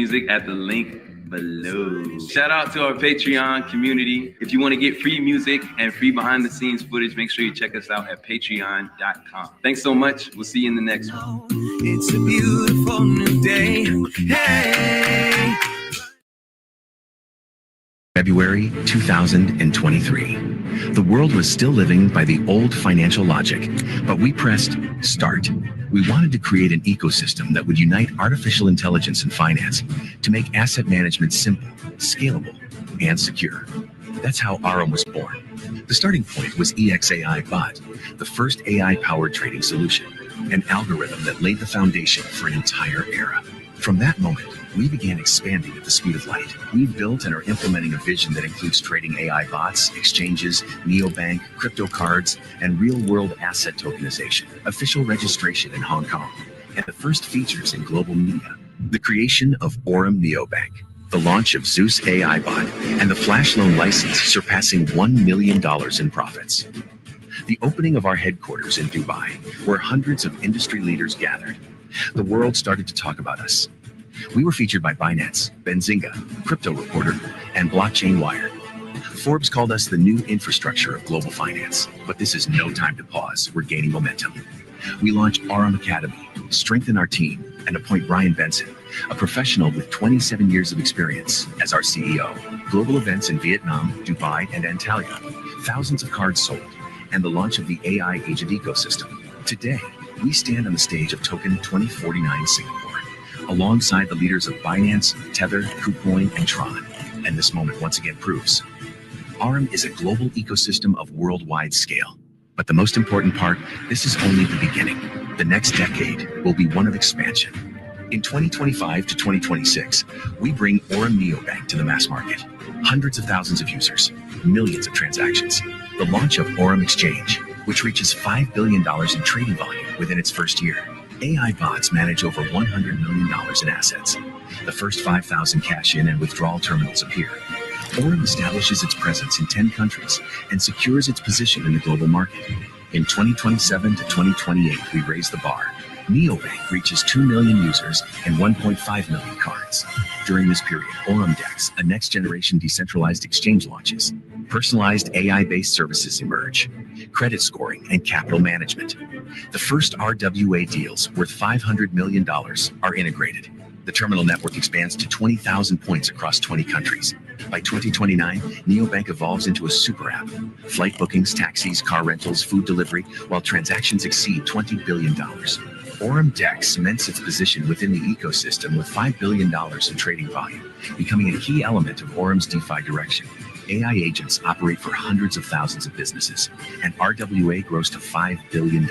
music at the link below. Shout out to our Patreon community. If you want to get free music and free behind the scenes footage, make sure you check us out at patreon.com. Thanks so much. We'll see you in the next one. It's a beautiful new day. Hey. February 2023. The world was still living by the old financial logic, but we pressed start. We wanted to create an ecosystem that would unite artificial intelligence and finance to make asset management simple, scalable, and secure. That's how Aurum was born. The starting point was EXAI Bot, the first AI-powered trading solution, an algorithm that laid the foundation for an entire era. From that moment, we began expanding at the speed of light. We've built and are implementing a vision that includes trading AI bots, exchanges, neobank, crypto cards, and real-world asset tokenization, official registration in Hong Kong, and the first features in global media. The creation of Aurum Neobank, the launch of Zeus AI Bot, and the flash loan license surpassing $1 million in profits. The opening of our headquarters in Dubai, where hundreds of industry leaders gathered. The world started to talk about us. We were featured by Binance, Benzinga, Crypto Reporter, and Blockchain Wire. Forbes called us the new infrastructure of global finance, but this is no time to pause. We're gaining momentum. We launched Aurum Academy, strengthen our team, and appoint Brian Benson, a professional with 27 years of experience, as our CEO. Global events in Vietnam, Dubai, and Antalya, thousands of cards sold, and the launch of the AI agent ecosystem. Today, we stand on the stage of Token 2049 Singapore, alongside the leaders of Binance, Tether, KuCoin, and Tron. And this moment once again proves Aurum is a global ecosystem of worldwide scale. But the most important part, this is only the beginning. The next decade will be one of expansion. In 2025 to 2026, we bring Aurum Neobank to the mass market. Hundreds of thousands of users, millions of transactions. The launch of Aurum Exchange, which reaches $5 billion in trading volume within its first year. AI bots manage over $100 million in assets. The first 5,000 cash-in and withdrawal terminals appear. Aurum establishes its presence in 10 countries and secures its position in the global market. In 2027 to 2028, we raise the bar. Neobank reaches 2 million users and 1.5 million cards. During this period, Aurum DEX, a next-generation decentralized exchange, launches. Personalized AI-based services emerge. Credit scoring and capital management. The first RWA deals worth $500 million are integrated. The terminal network expands to 20,000 points across 20 countries. By 2029, Neobank evolves into a super app. Flight bookings, taxis, car rentals, food delivery, while transactions exceed $20 billion. Aurum DEX cements its position within the ecosystem with $5 billion in trading volume, becoming a key element of Aurum's DeFi direction. AI agents operate for hundreds of thousands of businesses, and RWA grows to $5 billion.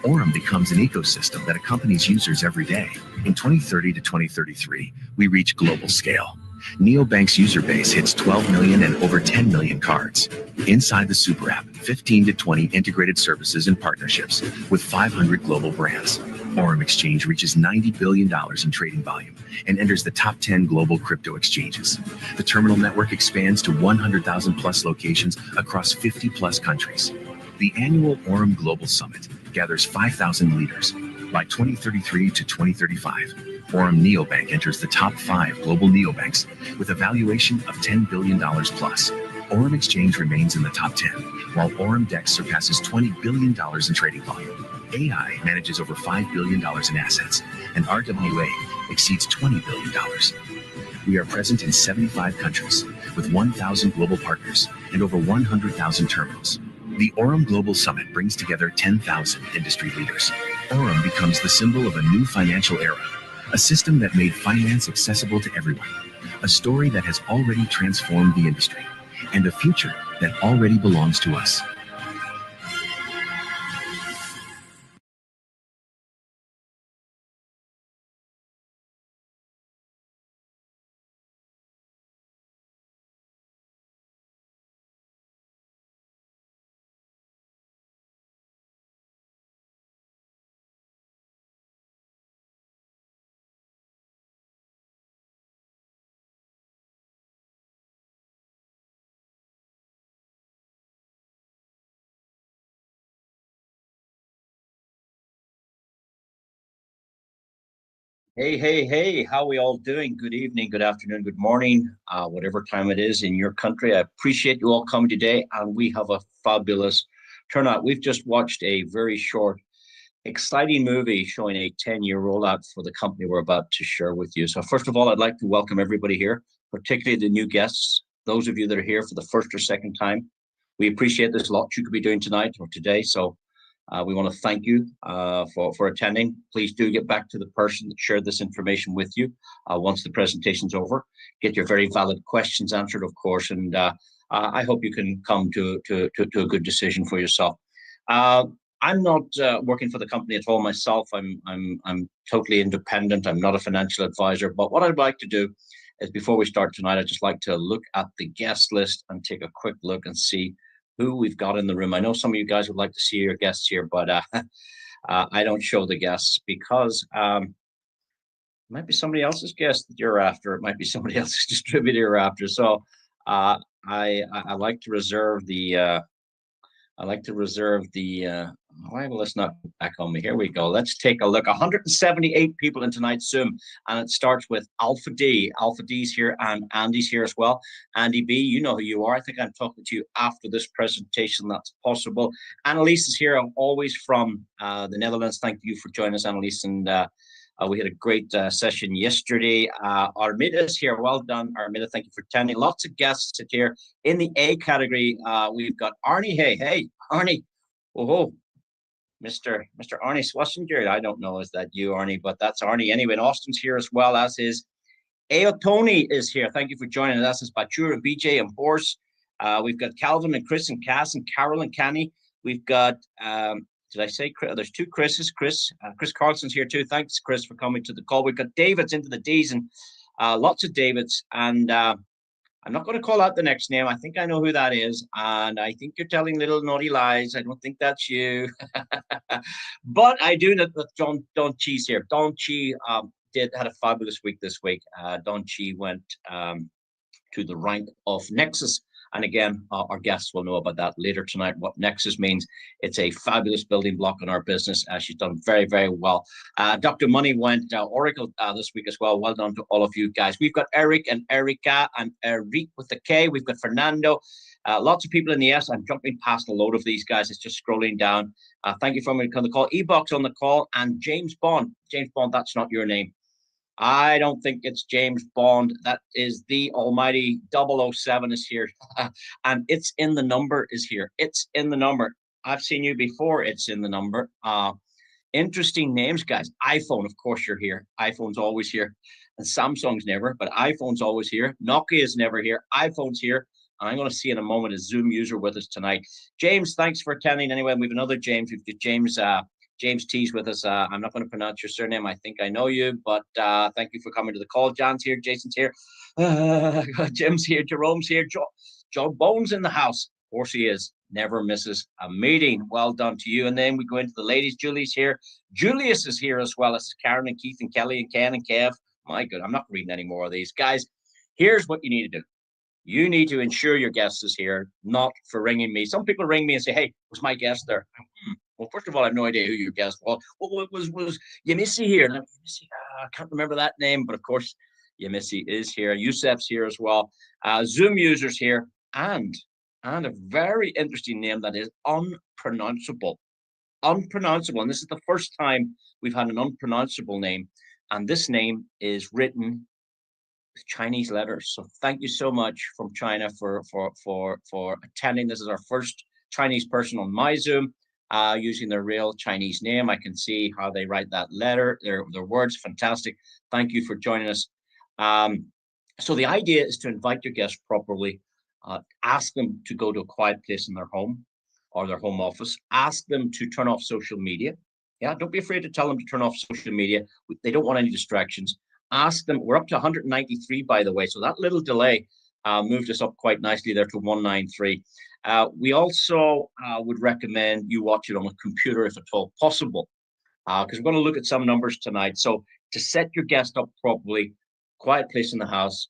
Aurum becomes an ecosystem that accompanies users every day. In 2030 to 2033, we reach global scale. Neobank's user base hits 12 million and over 10 million cards. Inside the super app, 15 to 20 integrated services and partnerships with 500 global brands. Aurum Exchange reaches $90 billion in trading volume and enters the top 10 global crypto exchanges. The terminal network expands to 100,000 plus locations across 50 plus countries. The annual Aurum Global Summit gathers 5,000 leaders. By 2033 to 2035, Aurum Neobank enters the top 5 global neobanks with a valuation of $10 billion plus. Aurum Exchange remains in the top 10, while Aurum DEX surpasses $20 billion in trading volume. AI manages over $5 billion in assets, and RWA exceeds $20 billion. We are present in 75 countries, with 1,000 global partners and over 100,000 terminals. The Aurum Global Summit brings together 10,000 industry leaders. Aurum becomes the symbol of a new financial era, a system that made finance accessible to everyone, a story that has already transformed the industry, and a future that already belongs to us. Hey, hey, hey, how we all doing? Good evening, good afternoon, good morning, whatever time it is in your country. I appreciate you all coming today, and we have a fabulous turnout. We've just watched a very short, exciting movie showing a 10-year rollout for the company we're about to share with you. So first of all, I'd like to welcome everybody here, particularly the new guests, those of you that are here for the first or second time. We appreciate this a lot you could be doing tonight or today. So we want to thank you for attending. Please do get back to the person that shared this information with you once the presentation's over. Get your very valid questions answered, of course, and I hope you can come to a good decision for yourself. I'm not working for the company at all myself. I'm totally independent. I'm not a financial advisor. But what I'd like to do is, before we start tonight, I'd just like to look at the guest list and take a quick look and see who we've got in the room. I know some of you guys would like to see your guests here, but I don't show the guests because it might be somebody else's guest that you're after. It might be somebody else's distributor you're after. So I like to reserve the why will this not back on me? Here we go. Let's take a look. 178 people in tonight's Zoom, and it starts with Alpha D. Alpha D's here, and Andy's here as well. Andy B, you know who you are. I think I'm talking to you after this presentation. That's possible. Annalise is here, always from the Netherlands. Thank you for joining us, Annalise. And we had a great session yesterday. Armida is here. Well done, Armida. Thank you for attending. Lots of guests here. In the A category, we've got Arnie. Hey, Arnie. Oh, Mr. Arnie Swessinger. I don't know, is that you, Arnie? But that's Arnie anyway. And Austin's here as well, as is Tony is here. Thank you for joining us. As Batura and BJ and Horse. We've got Calvin and Chris and Cass and Carol and Canny. We've got did I say Chris? There's two Chris's. Chris Carlson's here too. Thanks, Chris, for coming to the call. We've got David's into the D's and lots of Davids. And I'm not going to call out the next name. I think I know who that is. And I think you're telling little naughty lies. I don't think that's you. But I do know that Don Chi's here. Don Chi had a fabulous week this week. Don Chi went to the rank of Nexus. And again, our guests will know about that later tonight, what Nexus means. It's a fabulous building block in our business. She's done very, very well. Dr. Money went Oracle this week as well. Well done to all of you guys. We've got Eric and Erica and Eric with the K. We've got Fernando. Lots of people in the S. I'm jumping past a load of these guys. It's just scrolling down. Thank you for coming on the call. E-Box on the call. And James Bond. James Bond, that's not your name. I don't think it's James Bond. That is the almighty 007 is here. And it's in the number is here. It's in the number. I've seen you before. It's in the number. Interesting names, guys. iPhone, of course, you're here. iPhone's always here. And Samsung's never, but iPhone's always here. Nokia's never here. iPhone's here. And I'm going to see in a moment a Zoom user with us tonight. James, thanks for attending. Anyway, we have another James. We've got James T's with us. I'm not going to pronounce your surname. I think I know you, but thank you for coming to the call. John's here. Jason's here. Jim's here. Jerome's here. John Bones in the house. Of course he is. Never misses a meeting. Well done to you. And then we go into the ladies. Julie's here. Julius is here as well. This is Karen and Keith and Kelly and Ken and Kev. My God, I'm not reading any more of these. Guys, here's what you need to do. You need to ensure your guest is here, not for ringing me. Some people ring me and say, hey, was my guest there? Well, first of all, I have no idea who your guest was. Well, it was Yemisi here. I can't remember that name, but of course, Yemisi is here. Yusef's here as well. Zoom users here, and a very interesting name that is unpronounceable. Unpronounceable. And this is the first time we've had an unpronounceable name. And this name is written with Chinese letters. So thank you so much from China for attending. This is our first Chinese person on my Zoom. Using their real Chinese name. I can see how they write that letter, their words, fantastic. Thank you for joining us. So the idea is to invite your guests properly, ask them to go to a quiet place in their home or their home office, ask them to turn off social media. Yeah, don't be afraid to tell them to turn off social media. They don't want any distractions. Ask them, we're up to 193, by the way, so that little delay moved us up quite nicely there to 193. We also would recommend you watch it on a computer if at all possible, because we're going to look at some numbers tonight. So to set your guest up properly, quiet place in the house,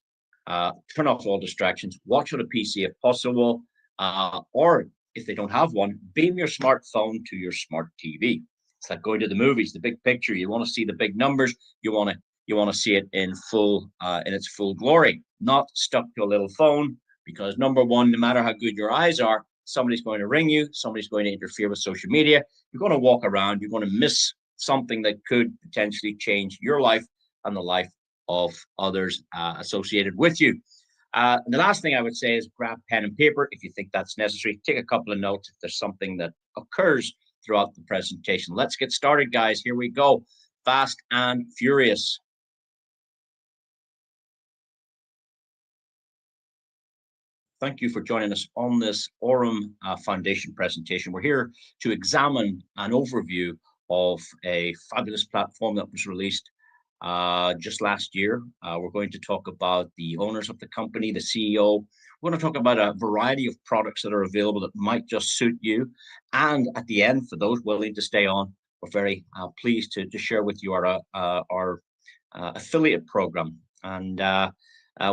turn off all distractions, watch on a PC if possible, or if they don't have one, beam your smartphone to your smart TV. It's like going to the movies, the big picture. You want to see the big numbers. You want to You want to see it in its full glory, not stuck to a little phone. Because number one, no matter how good your eyes are, somebody's going to ring you, somebody's going to interfere with social media. You're going to walk around, you're going to miss something that could potentially change your life and the life of others associated with you. The last thing I would say is grab pen and paper if you think that's necessary. Take a couple of notes if there's something that occurs throughout the presentation. Let's get started, guys. Here we go. Fast and furious. Thank you for joining us on this Aurum Foundation presentation. We're here to examine an overview of a fabulous platform that was released just last year. We're going to talk about the owners of the company, the CEO. We're going to talk about a variety of products that are available that might just suit you. And at the end, for those willing to stay on, we're very pleased to share with you our affiliate program. And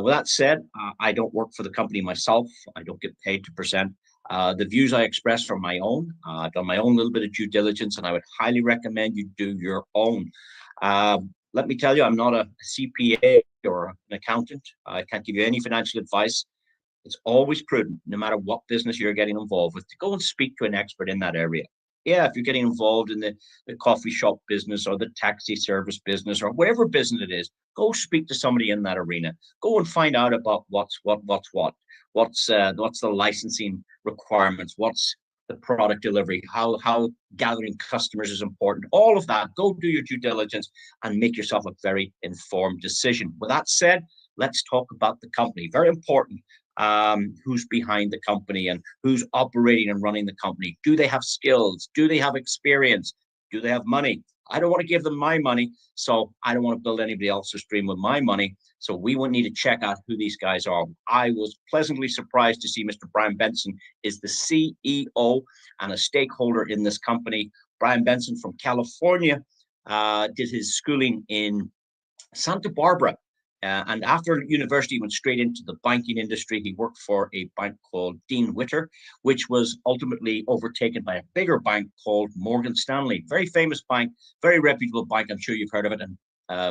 with that said, I don't work for the company myself. I don't get paid to present. The views I express are my own. I've done my own little bit of due diligence, and I would highly recommend you do your own. Let me tell you, I'm not a CPA or an accountant. I can't give you any financial advice. It's always prudent, no matter what business you're getting involved with, to go and speak to an expert in that area. Yeah, if you're getting involved in the coffee shop business or the taxi service business or whatever business it is, go speak to somebody in that arena. Go and find out about what's the licensing requirements, what's the product delivery, how gathering customers is important, all of that. Go do your due diligence and make yourself a very informed decision. With that said, let's talk about the company. Very important. Who's behind the company and who's operating and running the company. Do they have skills? Do they have experience? Do they have money? I don't want to give them my money, so I don't want to build anybody else's dream with my money. So we would need to check out who these guys are. I was pleasantly surprised to see Mr. Brian Benson is the CEO and a stakeholder in this company. Brian Benson from California did his schooling in Santa Barbara. And after university, he went straight into the banking industry. He worked for a bank called Dean Witter, which was ultimately overtaken by a bigger bank called Morgan Stanley. Very famous bank, very reputable bank. I'm sure you've heard of it. And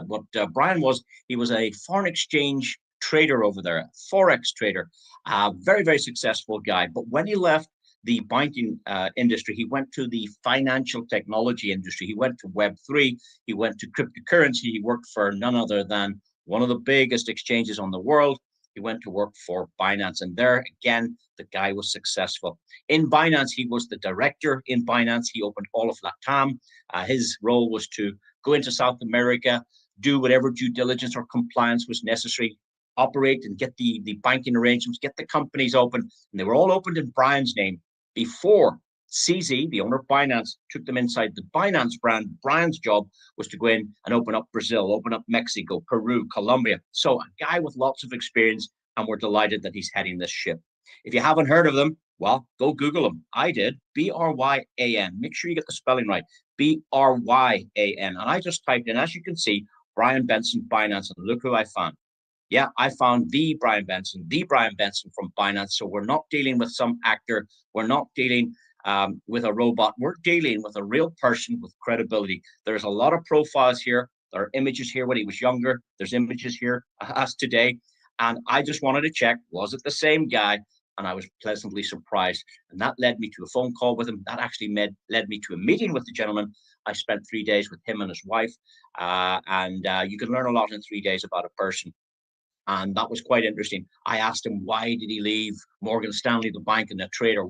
what Brian was, he was a foreign exchange trader over there, Forex trader, very, very successful guy. But when he left the banking industry, he went to the financial technology industry. He went to Web3. He went to cryptocurrency. He worked for none other than one of the biggest exchanges on the world. He went to work for Binance, and there again, the guy was successful. In Binance, he was the director. In Binance, he opened all of LATAM. His role was to go into South America, do whatever due diligence or compliance was necessary, operate and get the banking arrangements, get the companies open. And they were all opened in Brian's name before CZ, the owner of Binance, took them inside the Binance brand. Brian's job was to go in and open up Brazil, open up Mexico, Peru, Colombia. So a guy with lots of experience, and we're delighted that he's heading this ship. If you haven't heard of them, well, go Google them. I did. B-R-Y-A-N. Make sure you get the spelling right. B-R-Y-A-N. And I just typed in, as you can see, Brian Benson, Binance, and look who I found. Yeah, I found the Brian Benson from Binance. So we're not dealing with some actor. We're not dealing with a robot. We're dealing with a real person with credibility. There's a lot of profiles here. There are images here when he was younger. There's images here as today. And I just wanted to check, was it the same guy? And I was pleasantly surprised. And that led me to a phone call with him. That actually led me to a meeting with the gentleman. I spent 3 days with him and his wife. And you can learn a lot in 3 days about a person. And that was quite interesting. I asked him, why did he leave Morgan Stanley, the bank, and the trader?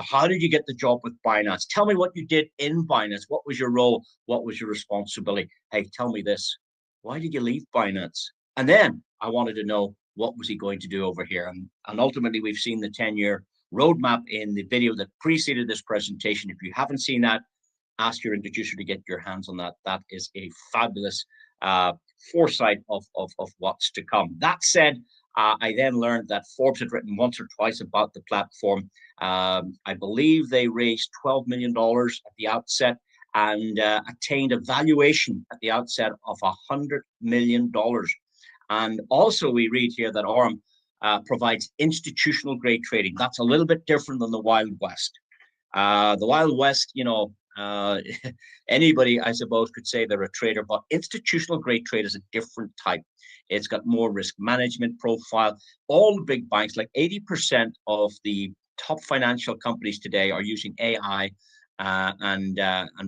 How did you get the job with Binance? Tell me what you did in Binance. What was your role? What was your responsibility? Hey, tell me this. Why did you leave Binance? And then I wanted to know, what was he going to do over here? And ultimately, we've seen the 10-year roadmap in the video that preceded this presentation. If you haven't seen that, ask your introducer to get your hands on that. That is a fabulous foresight of what's to come. That said, I then learned that Forbes had written once or twice about the platform. I believe they raised $12 million at the outset and attained a valuation at the outset of $100 million. And also we read here that Aurum provides institutional grade trading. That's a little bit different than the Wild West. The Wild West, Anybody, I suppose, could say they're a trader, but institutional grade trade is a different type. It's got more risk management profile. All the big banks, like 80% of the top financial companies today, are using AI and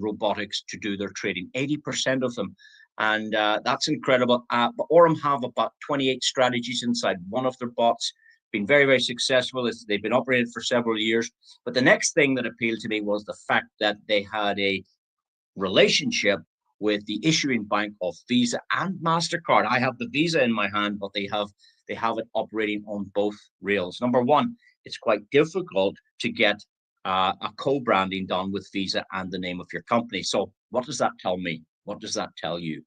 robotics to do their trading. 80% of them. And that's incredible. But Aurum have about 28 strategies inside one of their bots. Been very, very successful. They've been operating for several years. But the next thing that appealed to me was the fact that they had a relationship with the issuing bank of Visa and MasterCard. I have the Visa in my hand, but they have it operating on both rails. Number one, it's quite difficult to get a co-branding done with Visa and the name of your company. So what does that tell me? What does that tell you?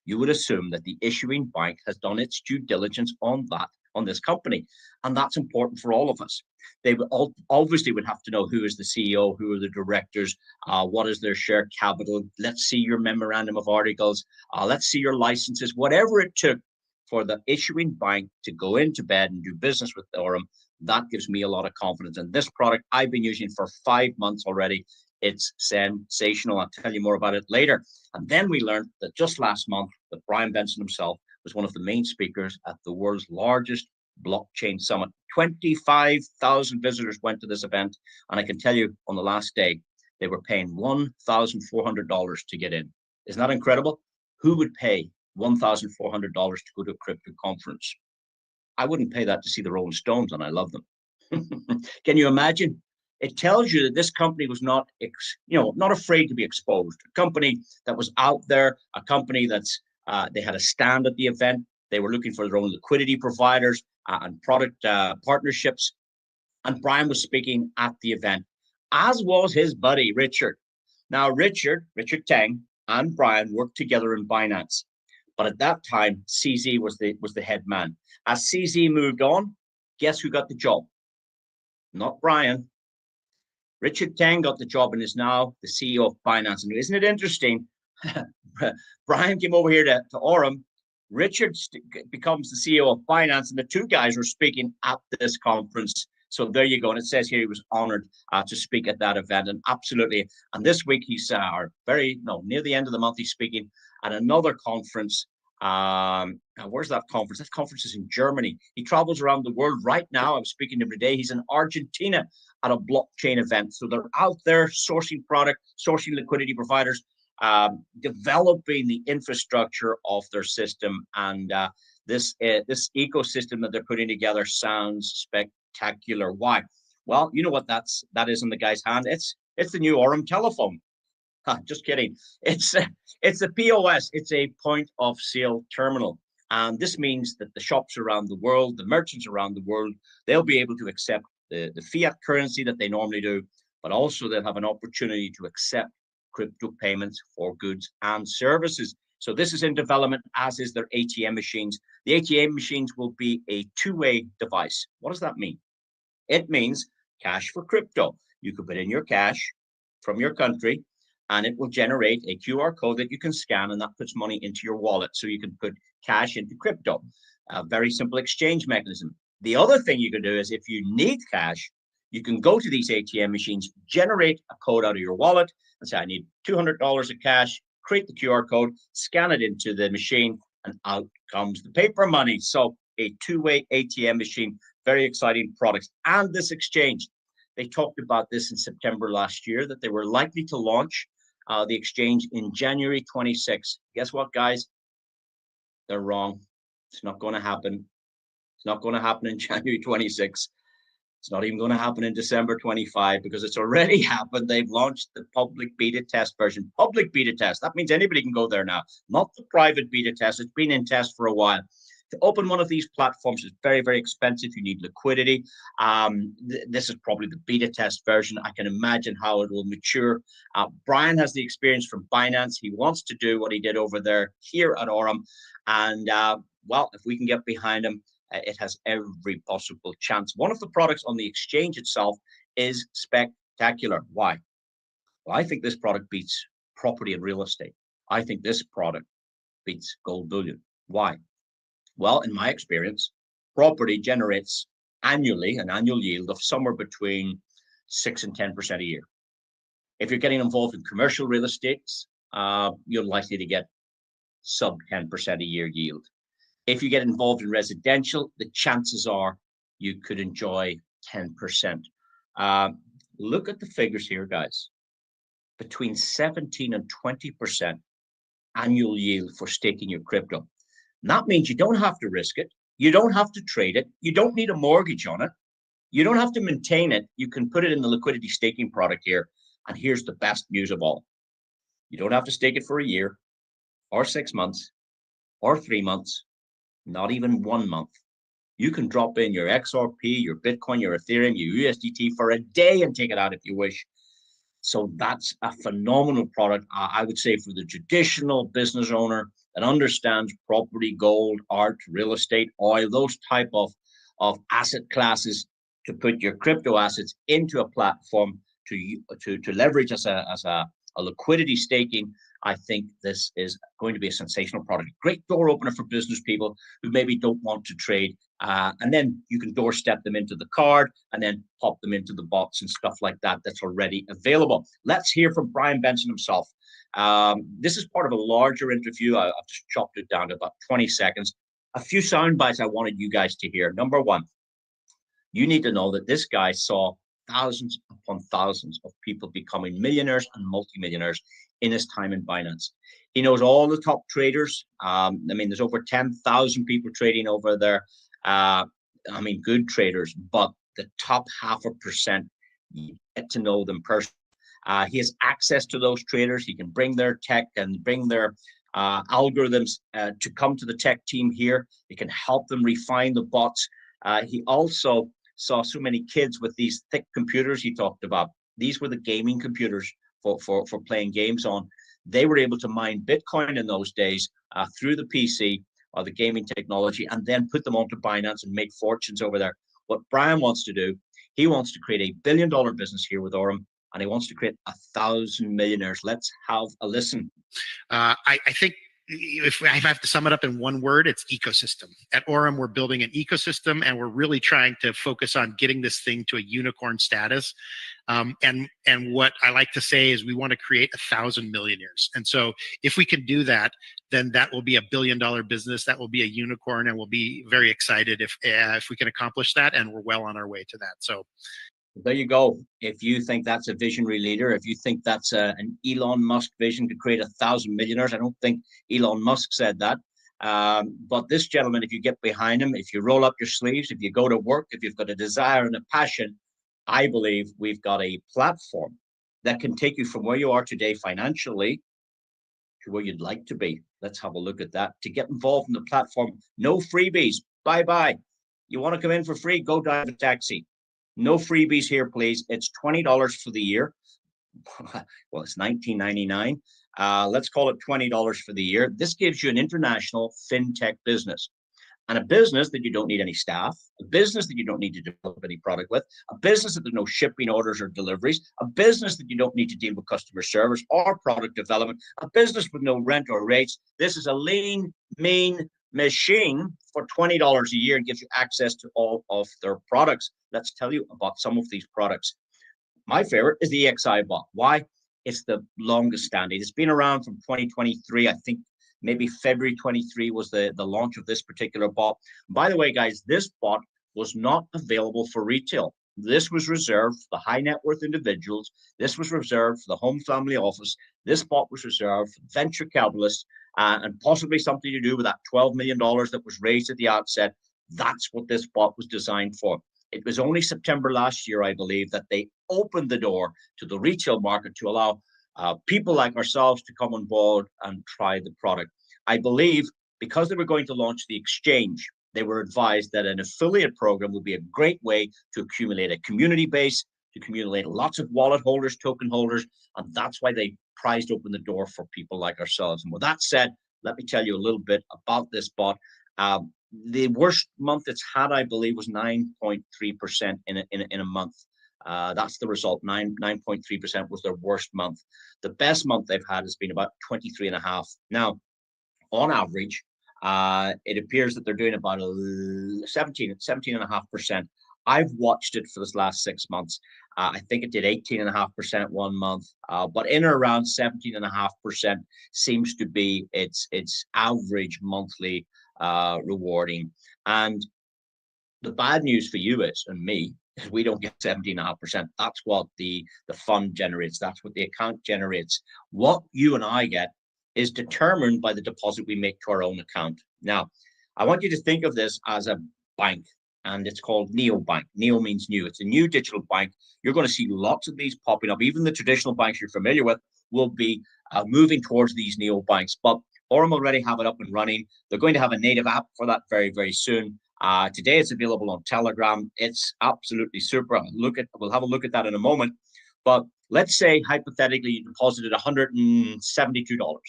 You would assume that the issuing bank has done its due diligence on this company, and that's important for all of us. They would obviously would have to know who is the CEO, who are the directors, what is their share capital. Let's see your memorandum of articles. Let's see your licenses. Whatever it took for the issuing bank to go into bed and do business with Aurum, that gives me a lot of confidence. And this product I've been using for 5 months already. It's sensational. I'll tell you more about it later. And then we learned that just last month that Brian Benson himself was one of the main speakers at the world's largest blockchain summit. 25,000 visitors went to this event. And I can tell you on the last day, they were paying $1,400 to get in. Isn't that incredible? Who would pay $1,400 to go to a crypto conference? I wouldn't pay that to see the Rolling Stones, and I love them. Can you imagine? It tells you that this company was not afraid to be exposed. A company that was out there, a company that's they had a stand at the event. They were looking for their own liquidity providers and product partnerships. And Brian was speaking at the event, as was his buddy, Richard. Now, Richard Tang and Brian worked together in Binance. But at that time, CZ was the head man. As CZ moved on, guess who got the job? Not Brian. Richard Tang got the job and is now the CEO of Binance. And isn't it interesting? Brian came over here to Aurum. Richard becomes the CEO of Binance, and the two guys were speaking at this conference. So there you go. And it says here he was honored to speak at that event. And absolutely. And this week he's near the end of the month, he's speaking at another conference. Where's that conference? That conference is in Germany. He travels around the world right now. I was speaking to him today. He's in Argentina at a blockchain event. So they're out there sourcing product, sourcing liquidity providers, developing the infrastructure of their system. And this ecosystem that they're putting together sounds spectacular. Why? Well, you know what that is in the guy's hand. It's the new Aurum telephone. Just kidding. It's a POS. It's a point of sale terminal. And this means that the shops around the world, the merchants around the world, they'll be able to accept the fiat currency that they normally do, but also they'll have an opportunity to accept crypto payments for goods and services. So this is in development, as is their ATM machines. The ATM machines will be a two-way device. What does that mean? It means cash for crypto. You could put in your cash from your country, and it will generate a QR code that you can scan, and that puts money into your wallet. So you can put cash into crypto. A very simple exchange mechanism. The other thing you can do is, if you need cash, you can go to these ATM machines, generate a code out of your wallet, and say, I need $200 of cash, create the QR code, scan it into the machine, and out comes the paper money. So a two-way ATM machine, very exciting products. And this exchange, they talked about this in September last year, that they were likely to launch the exchange in January 26. Guess what, guys? They're wrong. It's not going to happen. It's not going to happen in January 26. It's not even going to happen in December 25, because it's already happened. They've launched the public beta test version. Public beta test. That means anybody can go there now, not the private beta test. It's been in test for a while. To open one of these platforms is very, very expensive. You need liquidity. This is probably the beta test version. I can imagine how it will mature. Brian has the experience from Binance. He wants to do what he did over there here at Aurum. And well, if we can get behind him, it has every possible chance. One of the products on the exchange itself is spectacular. Why? Well, I think this product beats property and real estate. I think this product beats gold bullion. Why? Well, in my experience, property generates annually an annual yield of somewhere between 6 and 10% a year. If you're getting involved in commercial real estate, you're likely to get sub 10% a year yield. If you get involved in residential, the chances are you could enjoy 10%. Look at the figures here, guys. Between 17 and 20% annual yield for staking your crypto. And that means you don't have to risk it. You don't have to trade it. You don't need a mortgage on it. You don't have to maintain it. You can put it in the liquidity staking product here. And here's the best news of all. You don't have to stake it for a year or 6 months or 3 months, not even 1 month. You can drop in your XRP, your Bitcoin, your Ethereum, your USDT for a day and take it out if you wish. So that's a phenomenal product, I would say, for the traditional business owner that understands property, gold, art, real estate, oil, those type of asset classes, to put your crypto assets into a platform to leverage as a liquidity staking. I think this is going to be a sensational product. Great door opener for business people who maybe don't want to trade. And then you can doorstep them into the card and then pop them into the bots and stuff like that that's already available. Let's hear from Brian Benson himself. This is part of a larger interview. I've just chopped it down to about 20 seconds. A few sound bites I wanted you guys to hear. Number one, you need to know that this guy saw thousands upon thousands of people becoming millionaires and multimillionaires in his time in Binance. He knows all the top traders. There's over 10,000 people trading over there. Good traders, but the top 0.5%, you get to know them personally. He has access to those traders. He can bring their tech and bring their algorithms to come to the tech team here. He can help them refine the bots. He also saw so many kids with these thick computers he talked about. These were the gaming computers for playing games on. They were able to mine Bitcoin in those days through the PC or the gaming technology, and then put them onto Binance and make fortunes over there. What Brian wants to do, he wants to create a $1 billion business here with Aurum, and he wants to create 1,000 millionaires. Let's have a listen. I think if I have to sum it up in one word, it's ecosystem. At Aurum, we're building an ecosystem, and we're really trying to focus on getting this thing to a unicorn status. And what I like to say is we want to create 1,000 millionaires. And so if we can do that, then that will be a $1 billion business. That will be a unicorn, and we'll be very excited if we can accomplish that. And we're well on our way to that. So there you go. If you think that's a visionary leader, if you think that's an Elon Musk vision to create 1,000 millionaires, I don't think Elon Musk said that. But this gentleman, if you get behind him, if you roll up your sleeves, if you go to work, if you've got a desire and a passion, I believe we've got a platform that can take you from where you are today financially to where you'd like to be. Let's have a look at that. To get involved in the platform, no freebies. Bye-bye. You want to come in for free? Go drive a taxi. No freebies here, please. It's $20 for the year. Well, it's $19.99. Let's call it $20 for the year. This gives you an international fintech business, and a business that you don't need any staff, a business that you don't need to develop any product with, a business that there's no shipping orders or deliveries, a business that you don't need to deal with customer service or product development, a business with no rent or rates. This is a lean, mean machine for $20 a year and gives you access to all of their products. Let's tell you about some of these products. My favorite is the EXI bot. Why? It's the longest standing. It's been around from 2023. I think maybe February 23 was the launch of this particular bot. By the way, guys, this bot was not available for retail. This was reserved for the high net worth individuals. This was reserved for the home family office. This bot was reserved for venture capitalists and possibly something to do with that $12 million that was raised at the outset. That's what this bot was designed for. It was only September last year, I believe, that they opened the door to the retail market to allow people like ourselves to come on board and try the product. I believe because they were going to launch the exchange, they were advised that an affiliate program would be a great way to accumulate a community base, to accumulate lots of wallet holders, token holders, and that's why they prized open the door for people like ourselves. And with that said, let me tell you a little bit about this bot. The worst month it's had, I believe, was 9.3% in a month. That's the result. 9.3% was their worst month. The best month they've had has been about 23.5. Now, on average, it appears that they're doing about 17.5% I've watched it for this last 6 months. I think it did 18.5% one month, but in or around 17.5% seems to be its average monthly rewarding. And the bad news for you is, and me, is we don't get 17.5%. That's what the fund generates. That's what the account generates. What you and I get is determined by the deposit we make to our own account. Now, I want you to think of this as a bank, and it's called neobank. Neo means new. It's a new digital bank. You're going to see lots of these popping up. Even the traditional banks you're familiar with will be moving towards these neobanks. But Aurum already have it up and running. They're going to have a native app for that very, very soon. Today it's available on Telegram. It's absolutely super. We'll have a look at that in a moment. But let's say hypothetically you deposited $172.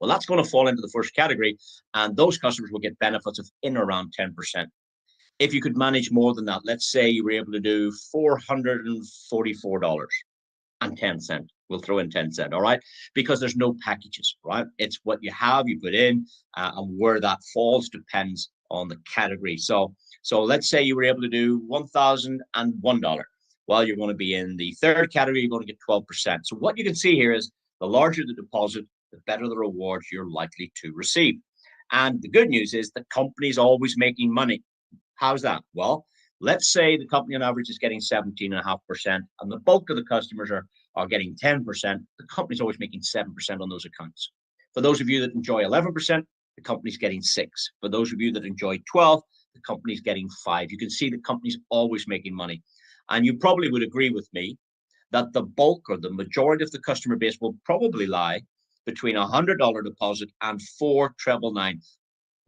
Well, that's going to fall into the first category, and those customers will get benefits of in around 10%. If you could manage more than that, let's say you were able to do $444.10. We'll throw in 10 cents, all right? Because there's no packages, right? It's what you have, you put in, and where that falls depends on the category. So let's say you were able to do $1,001. Well, you're going to be in the third category, you're going to get 12%. So what you can see here is the larger the deposit, the better the rewards you're likely to receive. And the good news is the company's always making money. How's that? Well, let's say the company on average is getting 17.5%, and the bulk of the customers are getting 10%. The company's always making 7% on those accounts. For those of you that enjoy 11%, the company's getting 6%. For those of you that enjoy 12%, the company's getting 5%. You can see the company's always making money. And you probably would agree with me that the bulk or the majority of the customer base will probably lie between a $100 deposit and $4,999.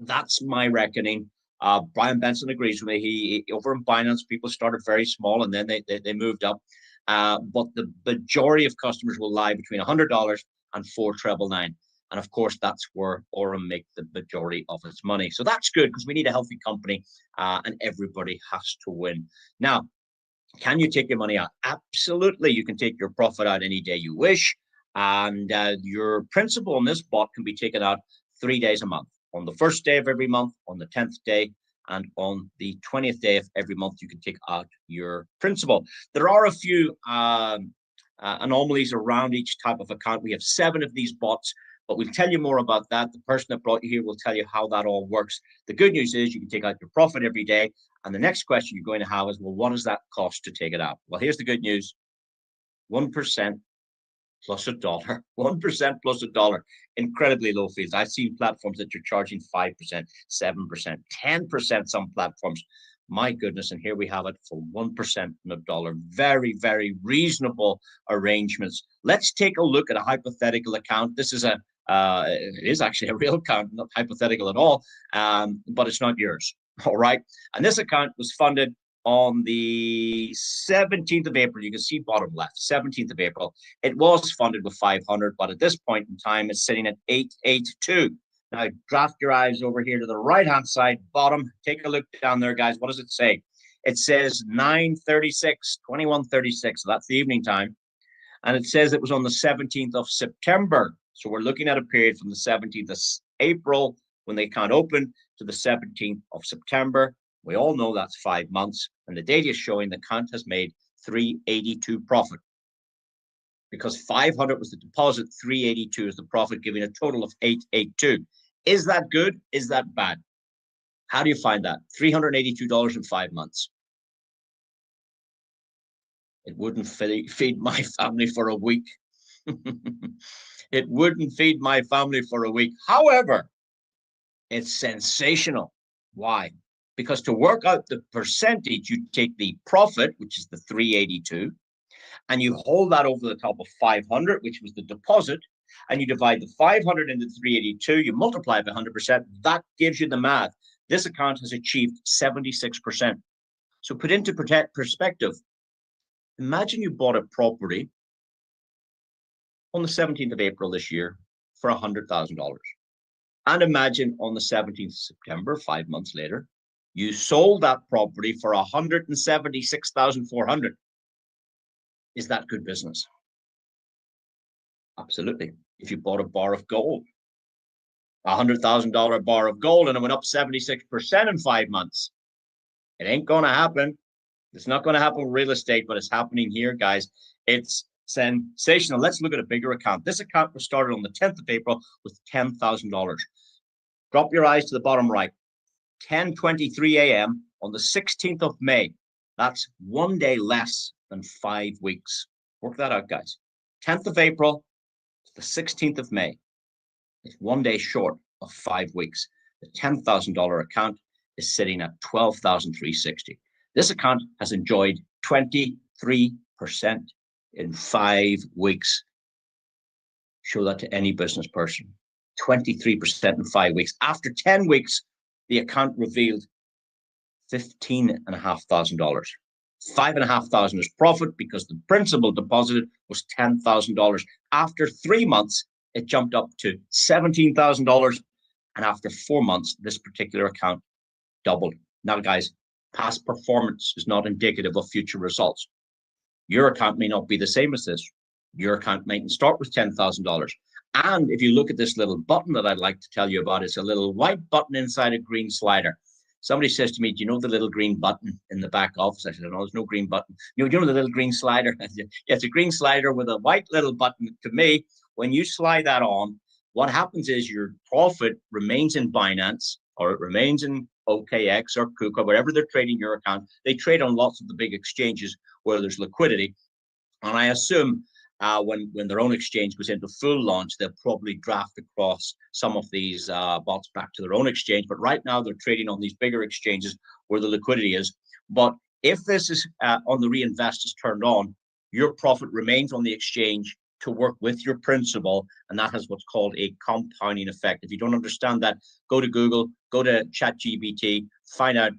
That's my reckoning. Brian Benson agrees with me. He over in Binance, people started very small and then they moved up. But the majority of customers will lie between $100 and $4,999. And of course, that's where Aurum make the majority of its money. So that's good because we need a healthy company and everybody has to win. Now, can you take your money out? Absolutely. You can take your profit out any day you wish. And your principal on this bot can be taken out 3 days a month. On the first day of every month, on the 10th day, and on the 20th day of every month, you can take out your principal. There are a few anomalies around each type of account. We have 7 of these bots, but we'll tell you more about that. The person that brought you here will tell you how that all works. The good news is you can take out your profit every day. And the next question you're going to have is, well, what does that cost to take it out? Well, here's the good news. 1% plus $1, 1% plus $1, incredibly low fees. I've seen platforms that you're charging 5%, 7%, 10%, some platforms. My goodness, and here we have it for 1% and $1. Very, very reasonable arrangements. Let's take a look at a hypothetical account. This is it is actually a real account, not hypothetical at all, but it's not yours, all right? And this account was funded on the 17th of April. You can see bottom left, 17th of April. It was funded with 500, but at this point in time, it's sitting at 882. Now, draft your eyes over here to the right-hand side, bottom. Take a look down there, guys. What does it say? It says 9:36, 21:36. So that's the evening time. And it says it was on the 17th of September. So we're looking at a period from the 17th of April, when the account opened, to the 17th of September. We all know that's 5 months, and the data is showing the account has made 382 profit. Because 500 was the deposit, 382 is the profit, giving a total of 882. Is that good? Is that bad? How do you find that? $382 in 5 months. It wouldn't feed my family for a week. It wouldn't feed my family for a week. However, it's sensational. Why? Because to work out the percentage, you take the profit, which is the 382, and you hold that over the top of 500, which was the deposit, and you divide the 500 into 382, you multiply by 100%, that gives you the math. This account has achieved 76%. So put into perspective, imagine you bought a property on the 17th of April this year for $100,000. And imagine on the 17th of September, 5 months later, you sold that property for $176,400. Is that good business? Absolutely. If you bought a bar of gold, $100,000 bar of gold, and it went up 76% in 5 months, it ain't going to happen. It's not going to happen with real estate, but it's happening here, guys. It's sensational. Let's look at a bigger account. This account was started on the 10th of April with $10,000. Drop your eyes to the bottom right. 10:23 a.m. on the 16th of May. That's 1 day less than 5 weeks. Work that out, guys. 10th of April to the 16th of May. It's 1 day short of 5 weeks. The $10,000 account is sitting at $12,360. This account has enjoyed 23% in 5 weeks. Show that to any business person. 23% in 5 weeks. After 10 weeks, the account revealed $15,500. $5,500 is profit because the principal deposited was $10,000. After 3 months, it jumped up to $17,000. And after 4 months, this particular account doubled. Now, guys, past performance is not indicative of future results. Your account may not be the same as this. Your account might start with $10,000. And if you look at this little button that I'd like to tell you about, it's a little white button inside a green slider. Somebody says to me, do you know the little green button in the back office? I said, no, there's no green button. You know the little green slider? I said, yeah, it's a green slider with a white little button. To me, when you slide that on, what happens is your profit remains in Binance, or it remains in OKX or KUKA, wherever they're trading your account. They trade on lots of the big exchanges where there's liquidity. And I assume when their own exchange goes into full launch, they'll probably draft across some of these bots back to their own exchange. But right now, they're trading on these bigger exchanges where the liquidity is. But if this is on the reinvest is turned on, your profit remains on the exchange to work with your principal, and that has what's called a compounding effect. If you don't understand that, go to Google, go to ChatGPT, find out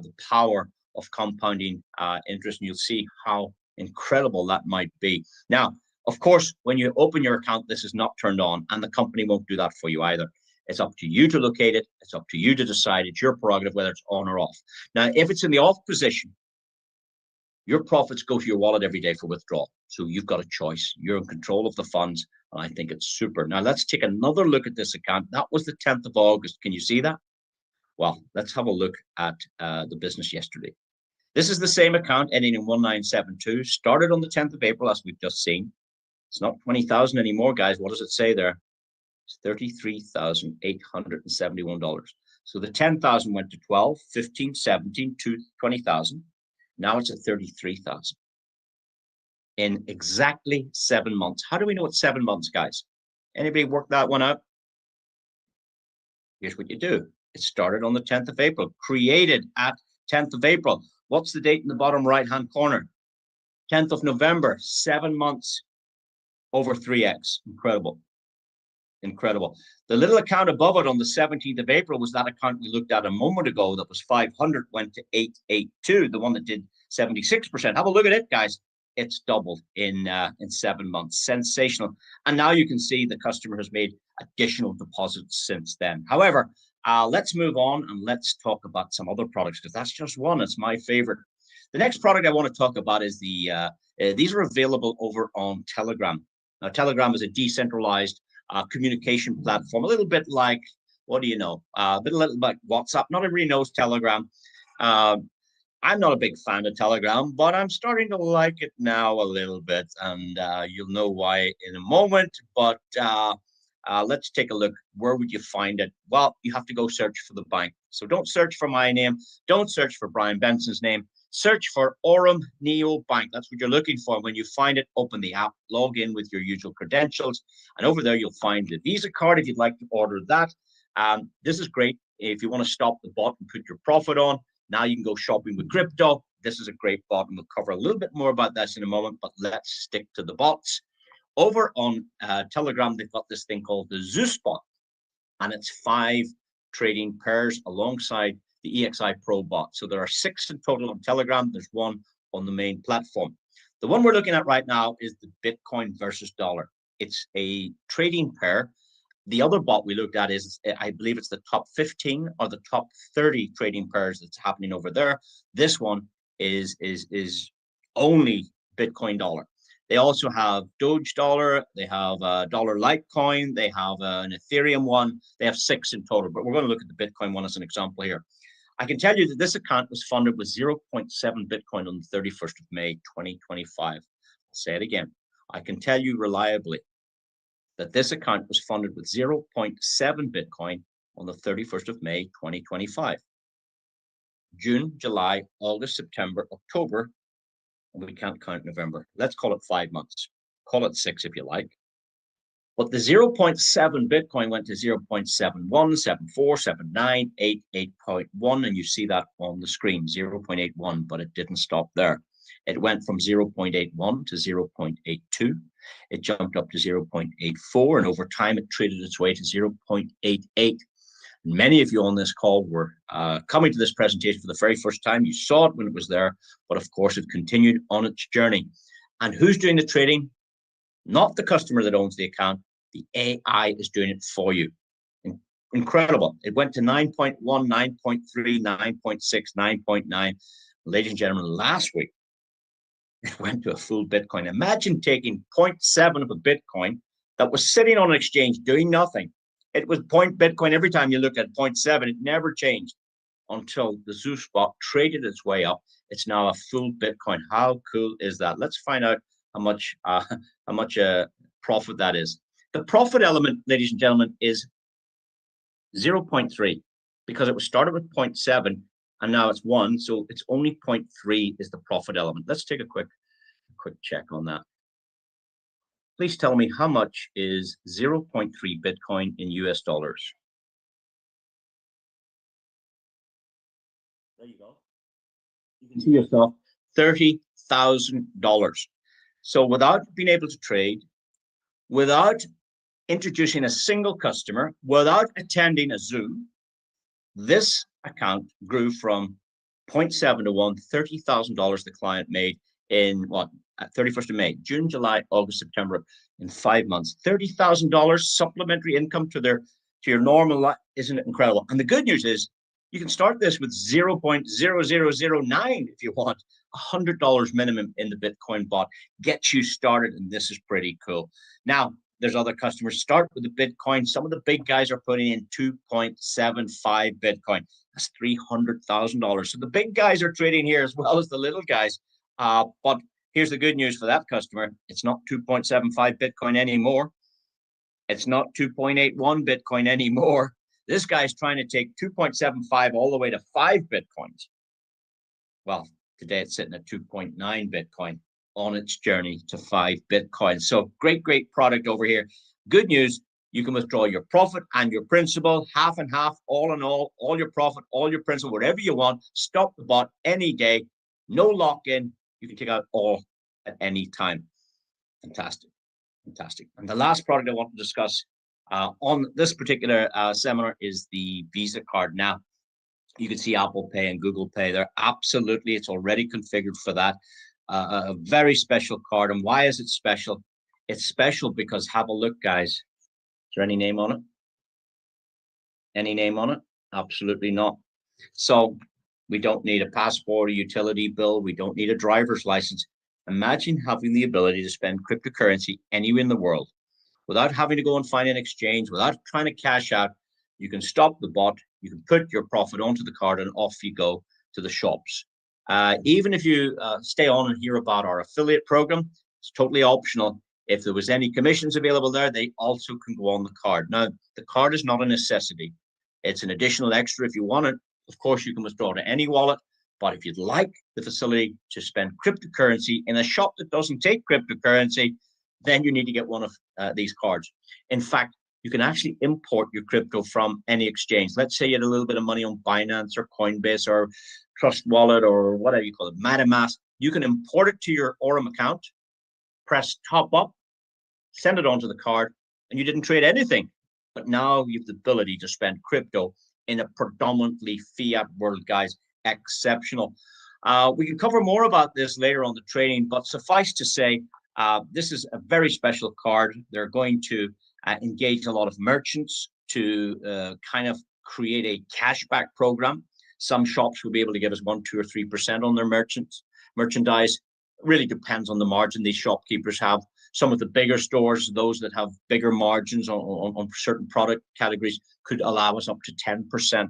the power of compounding interest, and you'll see how incredible that might be. Now, of course, when you open your account, this is not turned on, and the company won't do that for you either. It's up to you to locate it. It's up to you to decide. It's your prerogative whether it's on or off. Now, if it's in the off position, your profits go to your wallet every day for withdrawal. So you've got a choice. You're in control of the funds, and I think it's super. Now, let's take another look at this account. That was the 10th of August. Can you see that? Well, let's have a look at the business yesterday. This is the same account ending in 1972, started on the 10th of April, as we've just seen. It's not 20,000 anymore, guys. What does it say there? It's $33,871. So the 10,000 went to 12, 15, 17, to 20,000. Now it's at 33,000 in exactly 7 months. How do we know it's 7 months, guys? Anybody work that one out? Here's what you do. It started on the 10th of April, created at 10th of April. What's the date in the bottom right-hand corner? 10th of November, 7 months, over 3x. Incredible. Incredible. The little account above it on the 17th of April was that account we looked at a moment ago that was 500, went to 882, the one that did 76%. Have a look at it, guys. It's doubled in 7 months. Sensational. And now you can see the customer has made additional deposits since then. However, let's move on and let's talk about some other products, because that's just one. It's my favorite. The next product I want to talk about is these are available over on Telegram. Now, Telegram is a decentralized communication platform, a little bit like, what do you know, a little like WhatsApp. Not everybody knows Telegram. I'm not a big fan of Telegram, but I'm starting to like it now a little bit, and you'll know why in a moment. But let's take a look. Where would you find it? Well, you have to go search for the bank. So don't search for my name. Don't search for Brian Benson's name. Search for Aurum Neo Bank. That's what you're looking for. When you find it, open the app, log in with your usual credentials, and over there you'll find the Visa card if you'd like to order that. This is great if you want to stop the bot and put your profit on. Now you can go shopping with crypto. This is a great bot, and we'll cover a little bit more about this in a moment, but let's stick to the bots. Over on Telegram, they've got this thing called the Zeus bot, and it's 5 trading pairs alongside the EXI Pro bot. So there are 6 in total on Telegram. There's 1 on the main platform. The one we're looking at right now is the Bitcoin versus dollar. It's a trading pair. The other bot we looked at is, I believe it's the top 15 or the top 30 trading pairs that's happening over there. This one is only Bitcoin dollar. They also have Doge dollar. They have dollar Litecoin. They have an Ethereum one. They have 6 in total, but we're going to look at the Bitcoin one as an example here. I can tell you that this account was funded with 0.7 Bitcoin on the 31st of May, 2025. I'll say it again. I can tell you reliably that this account was funded with 0.7 Bitcoin on the 31st of May, 2025. June, July, August, September, October, and we can't count November. Let's call it 5 months. Call it 6 if you like. But the 0.7 Bitcoin went to 0.71, 74, 79, 8, 8.1, and you see that on the screen, 0.81, but it didn't stop there. It went from 0.81 to 0.82. It jumped up to 0.84, and over time it traded its way to 0.88. Many of you on this call were coming to this presentation for the very first time. You saw it when it was there, but of course it continued on its journey. And who's doing the trading? Not the customer that owns the account. The AI is doing it for you. Incredible. It went to 9.1, 9.3, 9.6, 9.9. Ladies and gentlemen, last week, it went to a full Bitcoin. Imagine taking 0.7 of a Bitcoin that was sitting on an exchange doing nothing. It was point Bitcoin every time you look at 0.7. It never changed until the Zoo spot traded its way up. It's now a full Bitcoin. How cool is that? Let's find out how much profit that is. The profit element, ladies and gentlemen, is 0.3 because it was started with 0.7 and now it's 1. So it's only 0.3 is the profit element. Let's take a quick check on that. Please tell me how much is 0.3 Bitcoin in US dollars. There you go. You can see yourself $30,000. So without being able to trade, without introducing a single customer, without attending a Zoo, this account grew from 0.7 to 1, $30,000 the client made in what? At 31st of May, June, July, August, September, in 5 months. $30,000 supplementary income to your normal life. Isn't it incredible? And the good news is you can start this with 0.0009 if you want. $100 minimum in the Bitcoin bot gets you started, and this is pretty cool. Now, there's other customers. Start with the Bitcoin. Some of the big guys are putting in 2.75 Bitcoin. That's $300,000. So the big guys are trading here as well as the little guys. But here's the good news for that customer. It's not 2.75 Bitcoin anymore. It's not 2.81 Bitcoin anymore. This guy's trying to take 2.75 all the way to 5 Bitcoins. Well, today it's sitting at 2.9 Bitcoin on its journey to 5 Bitcoin. So great product over here. Good news, you can withdraw your profit and your principal, half and half, all in all your profit, all your principal, whatever you want. Stop the bot any day. No lock-in. You can take out all at any time. Fantastic. And the last product I want to discuss on this particular seminar is the Visa card. Now, you can see Apple Pay and Google Pay. It's already configured for that. A very special card. And why is it special? It's special because, have a look, guys. Is there any name on it? Any name on it? Absolutely not. So we don't need a passport, a utility bill. We don't need a driver's license. Imagine having the ability to spend cryptocurrency anywhere in the world without having to go and find an exchange, without trying to cash out. You can stop the bot. You can put your profit onto the card and off you go to the shops. Even if you stay on and hear about our affiliate program, it's totally optional. If there was any commissions available there, they also can go on the card. Now, the card is not a necessity. It's an additional extra if you want it. Of course, you can withdraw to any wallet. But if you'd like the facility to spend cryptocurrency in a shop that doesn't take cryptocurrency, then you need to get one of these cards. In fact, you can actually import your crypto from any exchange. Let's say you had a little bit of money on Binance or Coinbase or Trust Wallet or whatever you call it, MetaMask. You can import it to your Aurum account, press top up, send it onto the card, and you didn't trade anything. But now you have the ability to spend crypto in a predominantly fiat world, guys. Exceptional. We can cover more about this later on the training, but suffice to say, this is a very special card. They're going to engage a lot of merchants to kind of create a cashback program. Some shops will be able to give us 1%, 2%, or 3% on their merchandise. Really depends on the margin these shopkeepers have. Some of the bigger stores, those that have bigger margins on certain product categories, could allow us up to 10%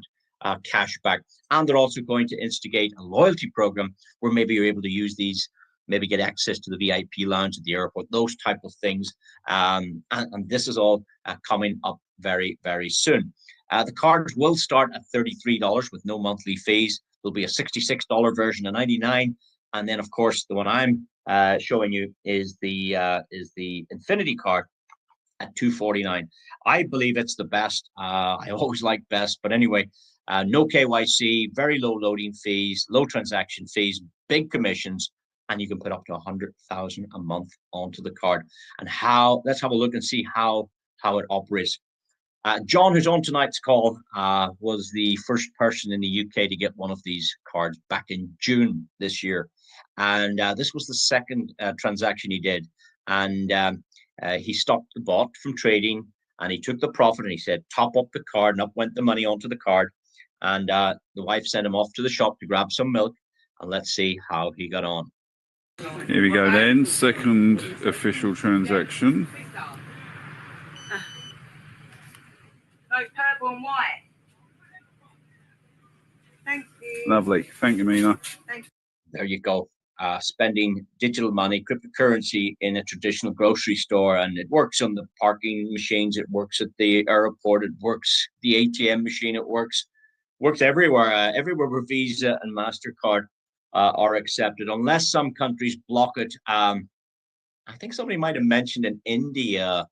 cash back. And they're also going to instigate a loyalty program where maybe you're able to use these, maybe get access to the VIP lounge at the airport, those type of things. And this is all coming up very, very soon. The cards will start at $33 with no monthly fees. There'll be a $66 version of $99. And then, of course, the one I'm showing you is the Infinity card at $249. I believe it's the best. I always like best, but anyway, no KYC, very low loading fees, low transaction fees, big commissions, and you can put up to 100,000 a month onto the card. And how? Let's have a look and see how it operates. John, who's on tonight's call, was the first person in the UK to get one of these cards back in June this year. And this was the second transaction he did. And he stopped the bot from trading, and he took the profit and he said, top up the card, and up went the money onto the card. And the wife sent him off to the shop to grab some milk, and let's see how he got on. Here we go then, second official transaction. No, purple and white. Thank you. Lovely. Thank you, Mina. There you go. Spending digital money, cryptocurrency in a traditional grocery store, and it works on the parking machines, it works at the airport, it works the ATM machine, it works everywhere. Everywhere where Visa and MasterCard are accepted, unless some countries block it. I think somebody might have mentioned in India,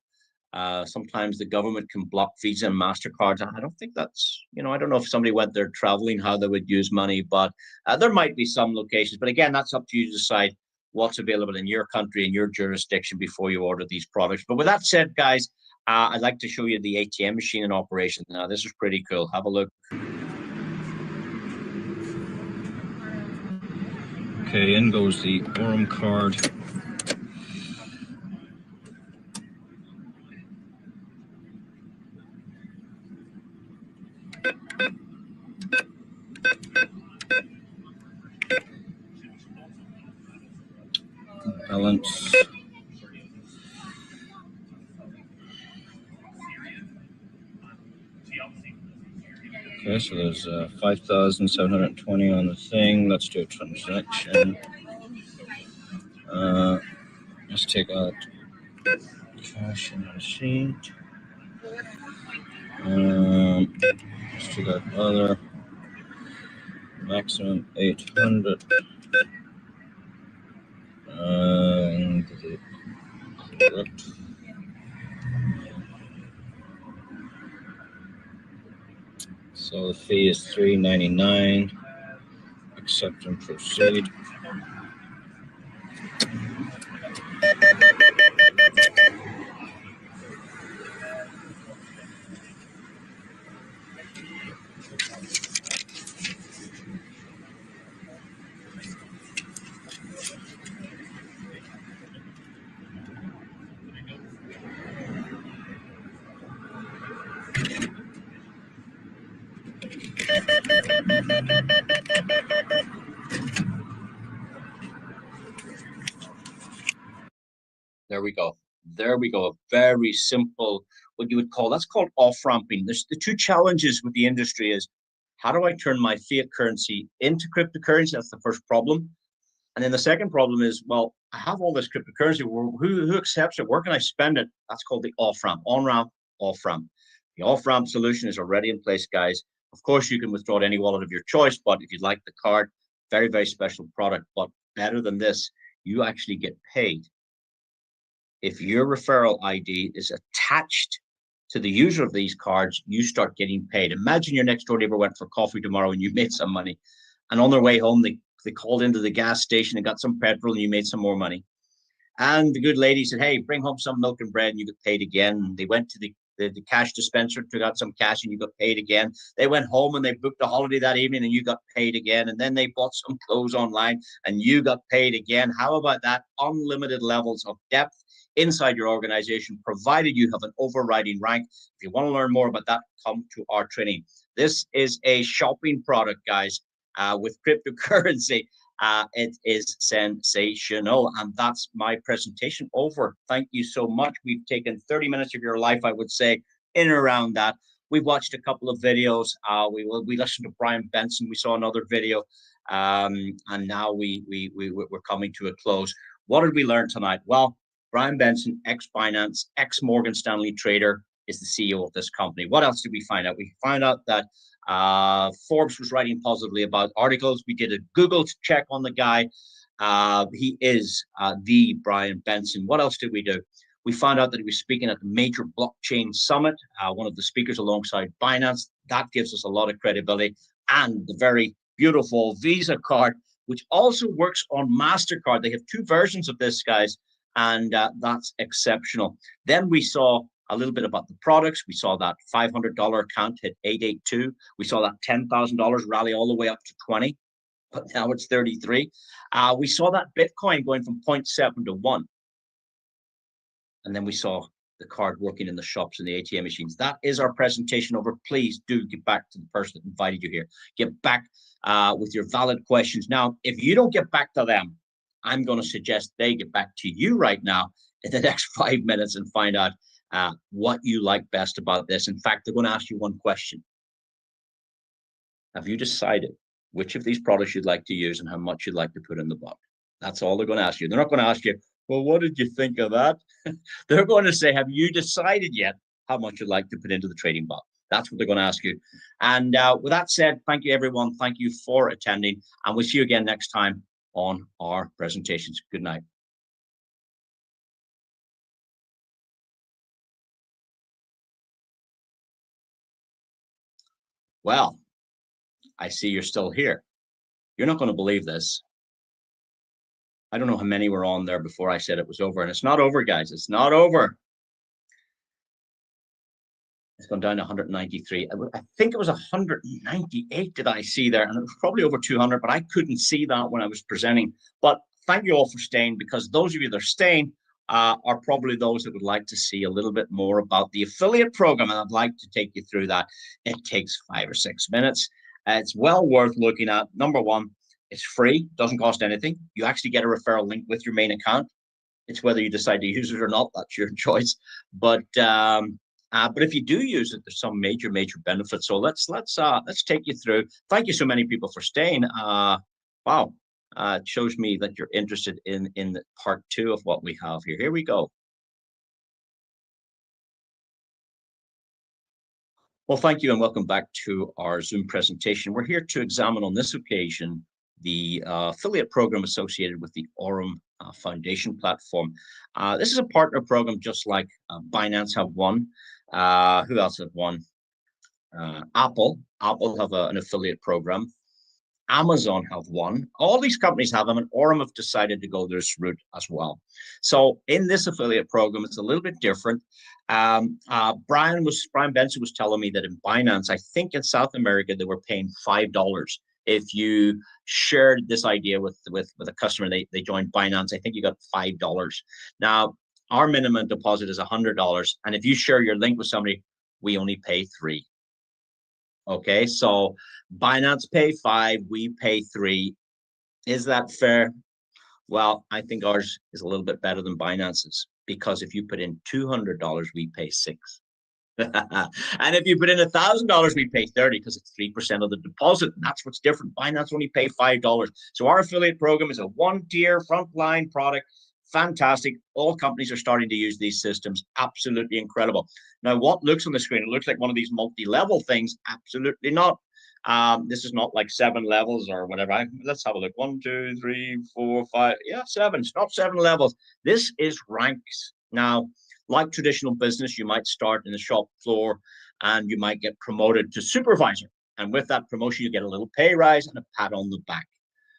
sometimes the government can block Visa and MasterCard. I don't think that's, I don't know if somebody went there traveling, how they would use money, but there might be some locations. But again, that's up to you to decide what's available in your country, in your jurisdiction before you order these products. But with that said, guys, I'd like to show you the ATM machine in operation. Now, this is pretty cool. Have a look. Okay, in goes the Aurum card. Balance. Okay, so there's 5,720 on the thing. Let's do a transaction. Let's take out cash in the receipt. Let's take out other. Maximum 800. And correct. So the fee is $3.99. Accept and proceed. There we go. There we go. A very simple, what you would call, that's called off-ramping. There's the two challenges with the industry is, how do I turn my fiat currency into cryptocurrency? That's the first problem. And then the second problem is, well, I have all this cryptocurrency. Who accepts it? Where can I spend it? That's called the off-ramp. On-ramp, off-ramp. The off-ramp solution is already in place, guys. Of course, you can withdraw at any wallet of your choice, but if you'd like the card, very, very special product. But better than this, you actually get paid. If your referral ID is attached to the user of these cards, you start getting paid. Imagine your next door neighbor went for coffee tomorrow and you made some money. And on their way home, they called into the gas station and got some petrol and you made some more money. And the good lady said, hey, bring home some milk and bread and you get paid again. They went to the cash dispenser, took out some cash and you got paid again. They went home and they booked a holiday that evening and you got paid again. And then they bought some clothes online and you got paid again. How about that? Unlimited levels of depth inside your organization, provided you have an overriding rank. If you want to learn more about that, come to our training. This is a shopping product, guys, with cryptocurrency. It is sensational. And that's my presentation over. Thank you so much. We've taken 30 minutes of your life, I would say, in and around that. We've watched a couple of videos. We listened to Brian Benson. We saw another video, and now we're coming to a close. What did we learn tonight? Well, Brian Benson, ex-Binance, ex-Morgan Stanley trader, is the CEO of this company. What else did we find out? We found out that Forbes was writing positively about articles. We did a Google check on the guy. He is the Brian Benson. What else did we do? We found out that he was speaking at the major blockchain summit, one of the speakers alongside Binance. That gives us a lot of credibility. And the very beautiful Visa card, which also works on MasterCard. They have two versions of this, guys, and that's exceptional. Then we saw a little bit about the products. We saw that $500 account hit 882. We saw that $10,000 rally all the way up to 20, but now it's 33. We saw that Bitcoin going from 0.7 to 1. And then we saw the card working in the shops and the ATM machines. That is our presentation over. Please do get back to the person that invited you here. Get back with your valid questions. Now, if you don't get back to them, I'm going to suggest they get back to you right now in the next 5 minutes and find out what you like best about this. In fact, they're going to ask you one question. Have you decided which of these products you'd like to use and how much you'd like to put in the bot? That's all they're going to ask you. They're not going to ask you, well, what did you think of that? They're going to say, have you decided yet how much you'd like to put into the trading bot? That's what they're going to ask you. And with that said, thank you, everyone. Thank you for attending. And we'll see you again next time on our presentations. Good night. Well, I see you're still here. You're not going to believe this. I don't know how many were on there before I said it was over. And it's not over, guys. It's not over. It's gone down to 193. I think it was 198 did I see there. And it was probably over 200, but I couldn't see that when I was presenting. But thank you all for staying, because those of you that are staying are probably those that would like to see a little bit more about the affiliate program. And I'd like to take you through that. It takes 5 or 6 minutes. It's well worth looking at. Number one, it's free, doesn't cost anything. You actually get a referral link with your main account. It's whether you decide to use it or not, that's your choice. But if you do use it, there's some major benefits. So let's take you through. Thank you so many people for staying. Wow, it shows me that you're interested in the part 2 of what we have here. Here we go. Well, thank you and welcome back to our Zoom presentation. We're here to examine on this occasion the affiliate program associated with the Aurum Foundation platform. This is a partner program just like Binance have one. Who else have one? Apple have an affiliate program. Amazon have one. All these companies have them, and Aurum have decided to go this route as well. So in this affiliate program, it's a little bit different. Brian Benson was telling me that in Binance, I think in South America, they were paying $5 if you shared this idea with a customer. They joined Binance. I think you got $5. Now, our minimum deposit is $100, and if you share your link with somebody, we only pay $3. Okay, so Binance pay $5, we pay $3. Is that fair? Well, I think ours is a little bit better than Binance's, because if you put in $200, we pay $6. And if you put in $1,000, we pay $30, because it's 3% of the deposit. And that's what's different. Binance only pay $5. So our affiliate program is a one-tier frontline product. Fantastic. All companies are starting to use these systems. Absolutely incredible. Now, what looks on the screen, it looks like one of these multi-level things. Absolutely not. This is not like 7 levels or whatever. Let's have a look. 1, 2, 3, 4, 5. Yeah, 7. It's not 7 levels. This is ranks. Now, like traditional business, you might start in the shop floor and you might get promoted to supervisor. And with that promotion, you get a little pay rise and a pat on the back.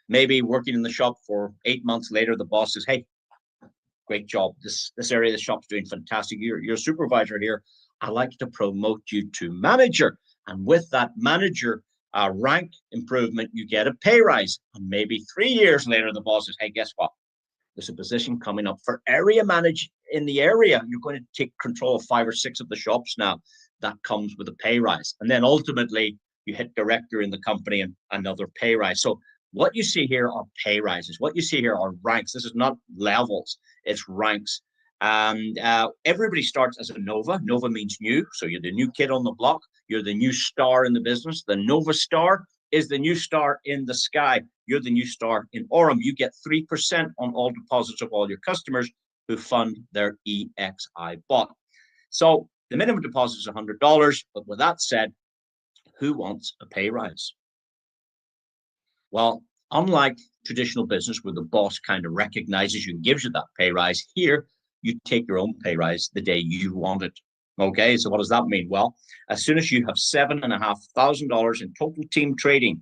Maybe working in the shop for 8 months later, the boss says, hey, great job. This area of the shop's doing fantastic. You're a supervisor here. I'd like to promote you to manager. And with that manager rank improvement, you get a pay rise. And maybe 3 years later, the boss says, hey, guess what? There's a position coming up for area manager in the area. You're going to take control of 5 or 6 of the shops now. That comes with a pay rise. And then ultimately, you hit director in the company and another pay rise. So what you see here are pay rises. What you see here are ranks. This is not levels, it's ranks. And everybody starts as a Nova. Nova means new. So you're the new kid on the block. You're the new star in the business. The Nova Star is the new star in the sky. You're the new star in Aurum. You get 3% on all deposits of all your customers who fund their EXI bot. So the minimum deposit is $100. But with that said, who wants a pay rise? Well, unlike traditional business where the boss kind of recognizes you and gives you that pay rise, here you take your own pay rise the day you want it. Okay, so what does that mean? Well, as soon as you have $7,500 in total team trading,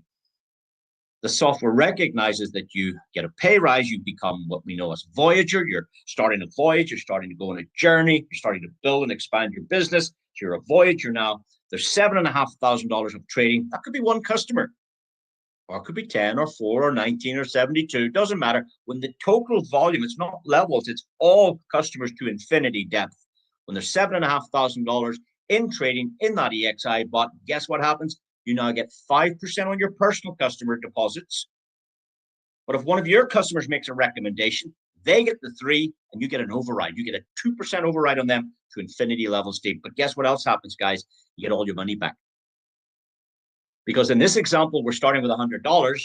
the software recognizes that you get a pay rise. You become what we know as Voyager. You're starting a voyage. You're starting to go on a journey. You're starting to build and expand your business. You're a Voyager now. There's $7,500 of trading. That could be one customer, or it could be 10 or 4 or 19 or 72. Doesn't matter. When the total volume, it's not levels, it's all customers to infinity depth. When there's $7,500 in trading in that EXI bot, guess what happens? You now get 5% on your personal customer deposits. But if one of your customers makes a recommendation, they get the 3 and you get an override. You get a 2% override on them to infinity levels deep. But guess what else happens, guys? You get all your money back. Because in this example, we're starting with $100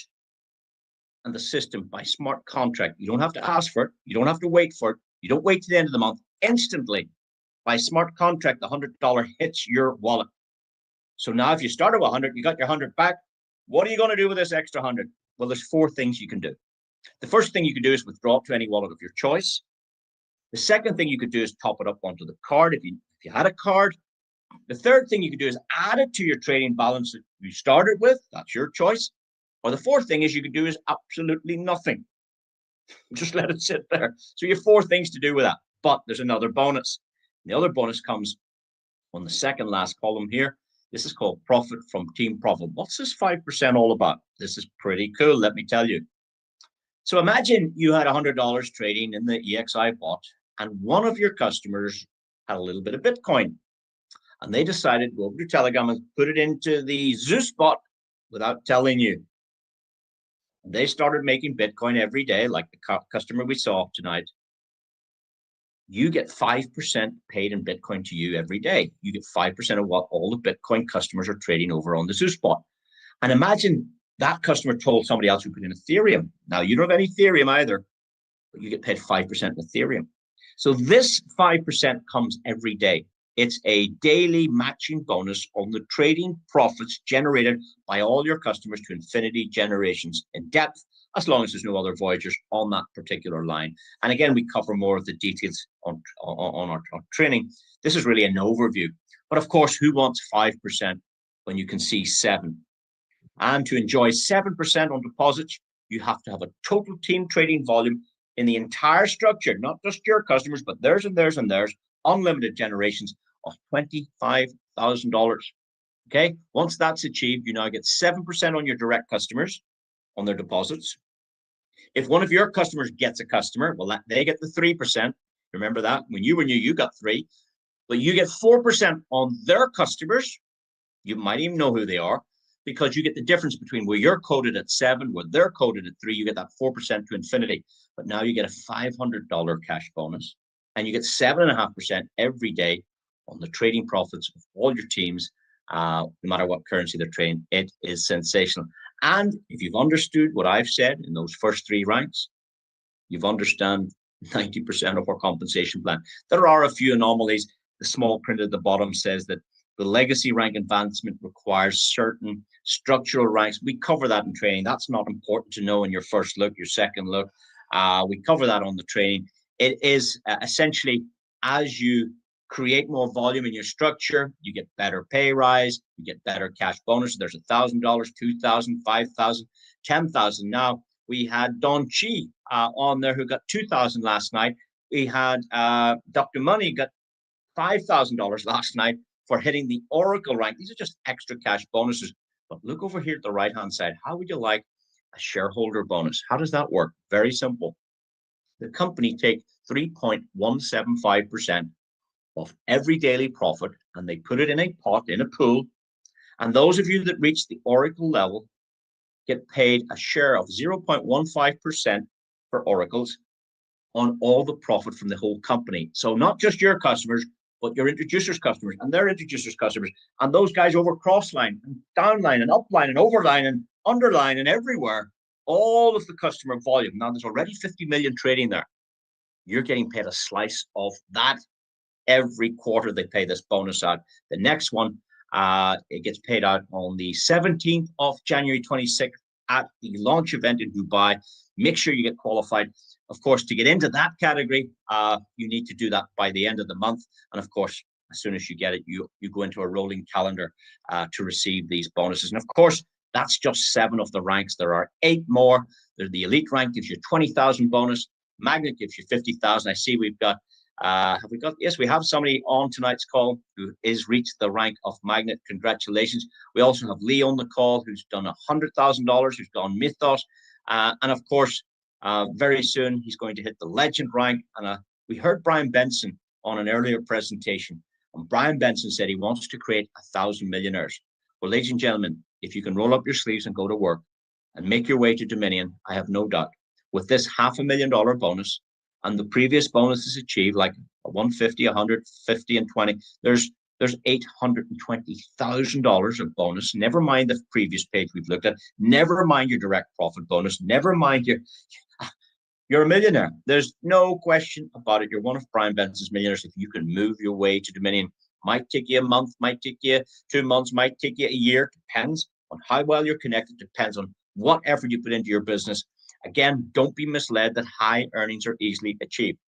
and the system by smart contract, you don't have to ask for it. You don't have to wait for it. You don't wait to the end of the month. Instantly, by smart contract, the $100 hits your wallet. So now if you started with 100, you got your 100 back. What are you going to do with this extra 100? Well, there's 4 things you can do. The first thing you can do is withdraw it to any wallet of your choice. The second thing you could do is top it up onto the card if you had a card. The third thing you could do is add it to your trading balance that you started with. That's your choice. Or the fourth thing is you could do is absolutely nothing. Just let it sit there. So you have 4 things to do with that. But there's another bonus. And the other bonus comes on the second last column here. This is called profit from team profit. What's this 5% all about? This is pretty cool, let me tell you. So imagine you had $100 trading in the EXI bot, and one of your customers had a little bit of Bitcoin. And they decided to go over to Telegram and put it into the Zeus bot without telling you. They started making Bitcoin every day, like the customer we saw tonight. You get 5% paid in Bitcoin to you every day. You get 5% of what all the Bitcoin customers are trading over on the Zeus bot. And imagine that customer told somebody else who put in Ethereum. Now, you don't have any Ethereum either, but you get paid 5% in Ethereum. So this 5% comes every day. It's a daily matching bonus on the trading profits generated by all your customers to infinity generations in depth, as long as there's no other Voyagers on that particular line. And again, we cover more of the details on our training. This is really an overview. But of course, who wants 5% when you can see 7? And to enjoy 7% on deposits, you have to have a total team trading volume in the entire structure, not just your customers, but theirs and theirs and theirs, unlimited generations of $25,000. Okay, once that's achieved, you now get 7% on your direct customers on their deposits. If one of your customers gets a customer, well, they get the 3%. Remember that when you were new, you got 3, but you get 4% on their customers. You might even know who they are, because you get the difference between where you're coded at 7, where they're coded at 3. You get that 4% to infinity, but now you get a $500 cash bonus, and you get 7.5% every day on the trading profits of all your teams, no matter what currency they're trading. It is sensational. And if you've understood what I've said in those first 3 ranks, you've understand 90% of our compensation plan. There are a few anomalies. The small print at the bottom says that the legacy rank advancement requires certain structural ranks. We cover that in training. That's not important to know in your first look, your second look. We cover that on the training. It is essentially, as you create more volume in your structure, you get better pay rise, you get better cash bonus. There's $1,000, $2,000, $5,000, $10,000. Now, we had Don Chi on there who got $2,000 last night. We had Dr. Money got $5,000 last night for hitting the Oracle rank. These are just extra cash bonuses. But look over here at the right-hand side. How would you like a shareholder bonus? How does that work? Very simple. The company take 3.175% of every daily profit, and they put it in a pot, in a pool. And those of you that reach the Oracle level get paid a share of 0.15% for Oracles on all the profit from the whole company. So not just your customers, but your introducers customers and their introducers customers, and those guys over crossline and downline and upline and overline and underline and everywhere, all of the customer volume. Now there's already 50 million trading there. You're getting paid a slice of that every quarter. They pay this bonus out. The next one, it gets paid out on the 17th of January 26th at the launch event in Dubai. Make sure you get qualified. Of course, to get into that category, you need to do that by the end of the month. And of course, as soon as you get it, you go into a rolling calendar to receive these bonuses. And of course, that's just 7 of the ranks. There are 8 more. There's the elite rank gives you 20,000 bonus. Magnet gives you 50,000. I see we've got, have we got, yes, we have somebody on tonight's call who is reached the rank of Magnet. Congratulations. We also have Lee on the call who's done $100,000, who's gone Mythos. And of course, very soon he's going to hit the legend rank. And we heard Brian Benson on an earlier presentation. And Brian Benson said he wants to create 1,000 millionaires. Well, ladies and gentlemen, if you can roll up your sleeves and go to work and make your way to Dominion, I have no doubt with this $500,000 bonus and the previous bonuses achieved, like 150, 150, and 20, there's $820,000 of bonus. Never mind the previous page we've looked at. Never mind your direct profit bonus. Never mind you're a millionaire. There's no question about it. You're one of Brian Benson's millionaires if you can move your way to Dominion. Might take you a month, might take you 2 months, might take you a year. Depends on how well you're connected. Depends on what effort you put into your business. Again, don't be misled that high earnings are easily achieved.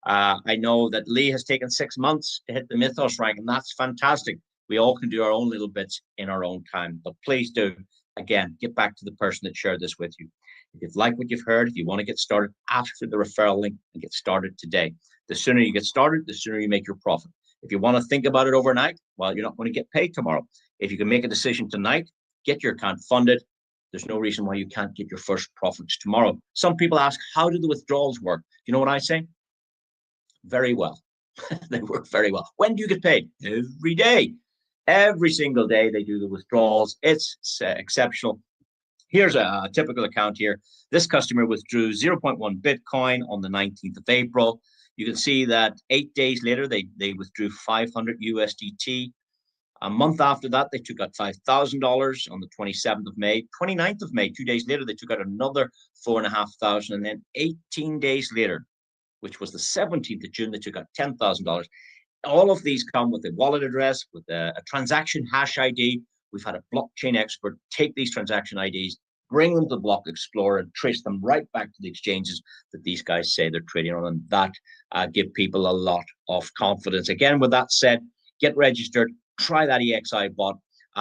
I know that Lee has taken 6 months to hit the Mythos rank, and that's fantastic. We all can do our own little bits in our own time. But please do, again, get back to the person that shared this with you. If you've liked what you've heard, if you want to get started, ask for the referral link and get started today. The sooner you get started, the sooner you make your profit. If you want to think about it overnight, well, you're not going to get paid tomorrow. If you can make a decision tonight, get your account funded. There's no reason why you can't get your first profits tomorrow. Some people ask, how do the withdrawals work? You know what I say? Very well. They work very well. When do you get paid? Every day. Every single day they do the withdrawals. It's exceptional. Here's a typical account here. This customer withdrew 0.1 Bitcoin on the 19th of April. You can see that 8 days later, they withdrew 500 USDT. A month after that, they took out $5,000 on the 27th of May. 29th of May, 2 days later, they took out another 4,500. And then 18 days later, which was the 17th of June, they took out $10,000. All of these come with a wallet address, with a transaction hash ID. We've had a blockchain expert take these transaction IDs, bring them to Block Explorer, and trace them right back to the exchanges that these guys say they're trading on. And that give people a lot of confidence. Again, with that said, get registered. Try that EXI bot.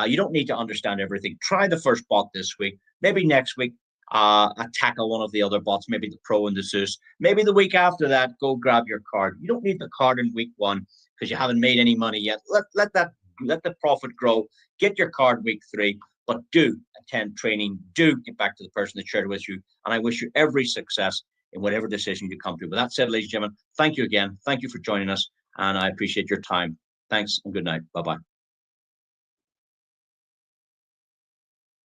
You don't need to understand everything. Try the first bot this week. Maybe next week, tackle one of the other bots, maybe the Pro and the Zeus. Maybe the week after that, go grab your card. You don't need the card in week 1 because you haven't made any money yet. Let the profit grow. Get your card week 3, but do attend training. Do get back to the person that shared with you. And I wish you every success in whatever decision you come to. With that said, ladies and gentlemen, thank you again. Thank you for joining us. And I appreciate your time. Thanks and good night. Bye-bye.